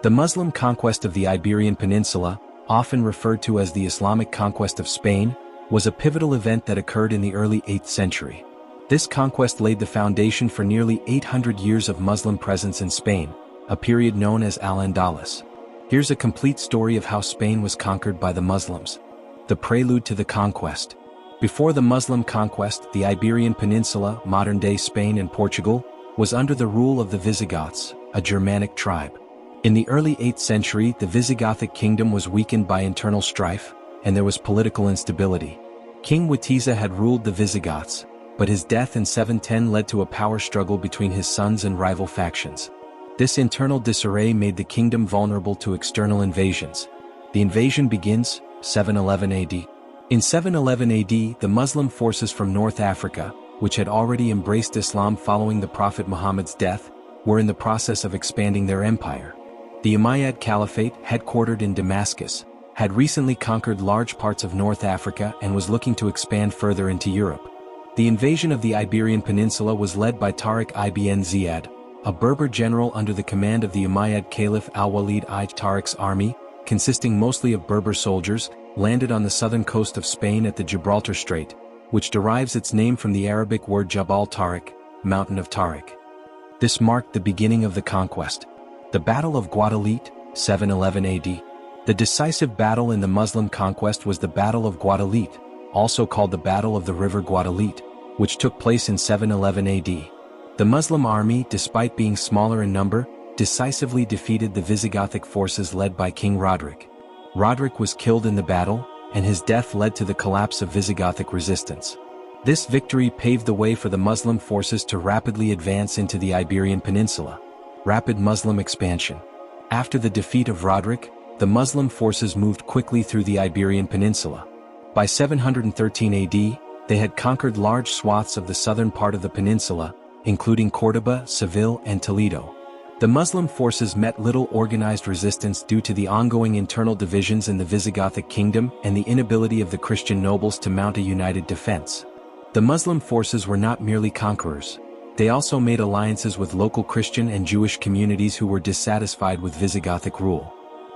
The Muslim conquest of the Iberian Peninsula, often referred to as the Islamic conquest of Spain, was a pivotal event that occurred in the early 8th century. This conquest laid the foundation for nearly 800 years of Muslim presence in Spain, a period known as Al-Andalus. Here's a complete story of how Spain was conquered by the Muslims. The prelude to the conquest. Before the Muslim conquest, the Iberian Peninsula, modern-day Spain and Portugal, was under the rule of the Visigoths, a Germanic tribe. In the early 8th century, the Visigothic kingdom was weakened by internal strife, and there was political instability. King Witiza had ruled the Visigoths, but his death in 710 led to a power struggle between his sons and rival factions. This internal disarray made the kingdom vulnerable to external invasions. The invasion begins 711 AD. In 711 AD, the Muslim forces from North Africa, which had already embraced Islam following the Prophet Muhammad's death, were in the process of expanding their empire. The Umayyad Caliphate, headquartered in Damascus, had recently conquered large parts of North Africa and was looking to expand further into Europe. The invasion of the Iberian Peninsula was led by Tariq ibn Ziyad, a Berber general under the command of the Umayyad Caliph Al-Walid I. Tariq's army, consisting mostly of Berber soldiers, landed on the southern coast of Spain at the Gibraltar Strait, which derives its name from the Arabic word Jabal Tariq, Mountain of Tariq. This marked the beginning of the conquest. The Battle of Guadalete, 711 AD. The decisive battle in the Muslim conquest was the Battle of Guadalete, also called the Battle of the River Guadalete, which took place in 711 AD. The Muslim army, despite being smaller in number, decisively defeated the Visigothic forces led by King Roderick. Roderick was killed in the battle, and his death led to the collapse of Visigothic resistance. This victory paved the way for the Muslim forces to rapidly advance into the Iberian Peninsula. Rapid Muslim expansion. After the defeat of Roderick, the Muslim forces moved quickly through the Iberian Peninsula. By 713 AD, they had conquered large swaths of the southern part of the peninsula, including Cordoba, Seville, and Toledo. The Muslim forces met little organized resistance due to the ongoing internal divisions in the Visigothic kingdom and the inability of the Christian nobles to mount a united defense. The Muslim forces were not merely conquerors. They also made alliances with local Christian and Jewish communities who were dissatisfied with Visigothic rule.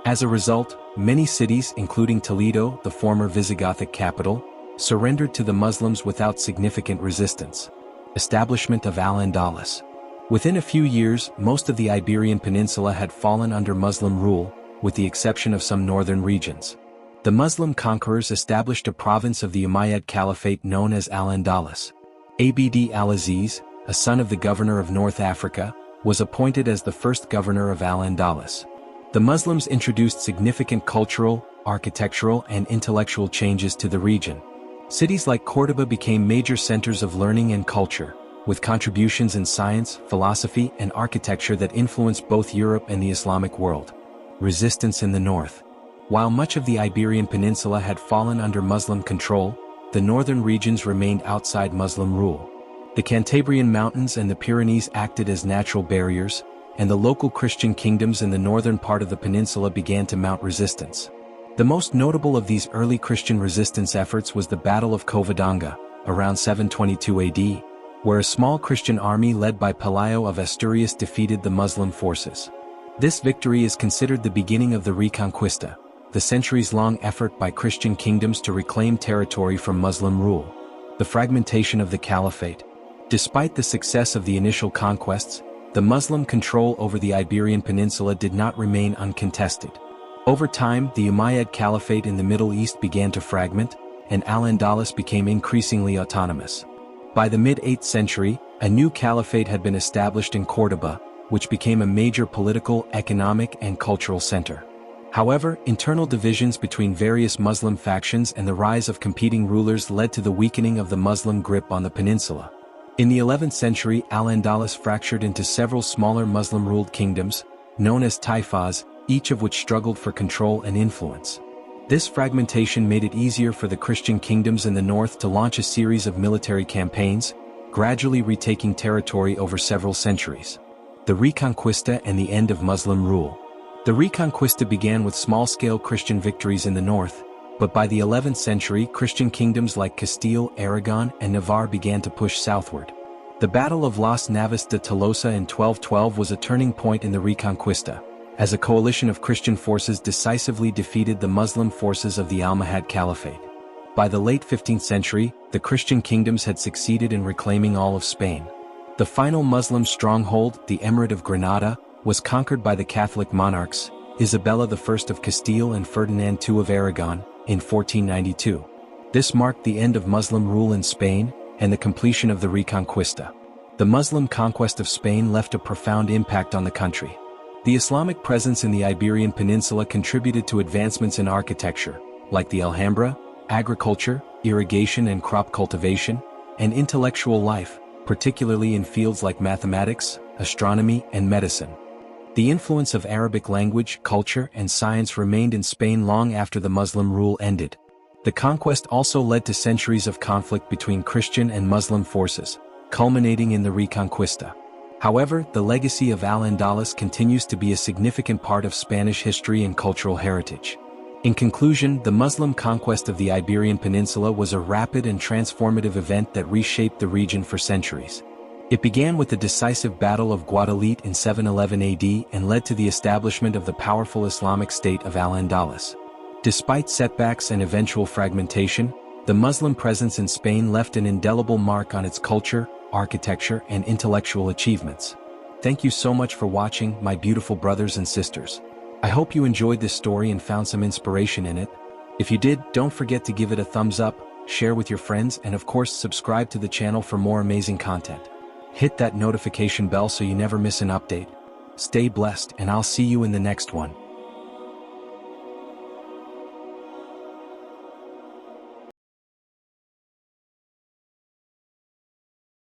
As a result, many cities, including Toledo, the former Visigothic capital, surrendered to the Muslims without significant resistance. Establishment of Al-Andalus. Within a few years, most of the Iberian Peninsula had fallen under Muslim rule, with the exception of some northern regions. The Muslim conquerors established a province of the Umayyad Caliphate known as Al-Andalus. Abd al-Aziz, a son of the governor of North Africa, was appointed as the first governor of Al-Andalus. The Muslims introduced significant cultural, architectural, and intellectual changes to the region. Cities like Cordoba became major centers of learning and culture, with contributions in science, philosophy, and architecture that influenced both Europe and the Islamic world. Resistance in the north. While much of the Iberian Peninsula had fallen under Muslim control, the northern regions remained outside Muslim rule. The Cantabrian Mountains and the Pyrenees acted as natural barriers, and the local Christian kingdoms in the northern part of the peninsula began to mount resistance. The most notable of these early Christian resistance efforts was the Battle of Covadonga, around 722 AD, where a small Christian army led by Pelayo of Asturias defeated the Muslim forces. This victory is considered the beginning of the Reconquista, the centuries-long effort by Christian kingdoms to reclaim territory from Muslim rule. The fragmentation of the caliphate. Despite the success of the initial conquests, the Muslim control over the Iberian Peninsula did not remain uncontested. Over time, the Umayyad Caliphate in the Middle East began to fragment, and Al-Andalus became increasingly autonomous. By the mid-8th century, a new caliphate had been established in Cordoba, which became a major political, economic, and cultural center. However, internal divisions between various Muslim factions and the rise of competing rulers led to the weakening of the Muslim grip on the peninsula. In the 11th century, Al-Andalus fractured into several smaller Muslim-ruled kingdoms, known as taifas, each of which struggled for control and influence. This fragmentation made it easier for the Christian kingdoms in the north to launch a series of military campaigns, gradually retaking territory over several centuries. The Reconquista and the end of Muslim rule. The Reconquista began with small-scale Christian victories in the north, but by the 11th century Christian kingdoms like Castile, Aragon, and Navarre began to push southward. The Battle of Las Navas de Tolosa in 1212 was a turning point in the Reconquista. as a coalition of Christian forces decisively defeated the Muslim forces of the Almohad Caliphate. By the late 15th century, the Christian kingdoms had succeeded in reclaiming all of Spain. The final Muslim stronghold, the Emirate of Granada, was conquered by the Catholic monarchs, Isabella I of Castile and Ferdinand II of Aragon, in 1492. This marked the end of Muslim rule in Spain, and the completion of the Reconquista. The Muslim conquest of Spain left a profound impact on the country. The Islamic presence in the Iberian Peninsula contributed to advancements in architecture, like the Alhambra, agriculture, irrigation and crop cultivation, and intellectual life, particularly in fields like mathematics, astronomy, and medicine. The influence of Arabic language, culture, and science remained in Spain long after the Muslim rule ended. The conquest also led to centuries of conflict between Christian and Muslim forces, culminating in the Reconquista. However, the legacy of Al-Andalus continues to be a significant part of Spanish history and cultural heritage. In conclusion, the Muslim conquest of the Iberian Peninsula was a rapid and transformative event that reshaped the region for centuries. It began with the decisive Battle of Guadalete in 711 AD and led to the establishment of the powerful Islamic state of Al-Andalus. Despite setbacks and eventual fragmentation, the Muslim presence in Spain left an indelible mark on its culture, architecture, and intellectual achievements. Thank you so much for watching, my beautiful brothers and sisters. I hope you enjoyed this story and found some inspiration in it. If you did, don't forget to give it a thumbs up, share with your friends, and of course subscribe to the channel for more amazing content. Hit that notification bell so you never miss an update. Stay blessed, and I'll see you in the next one.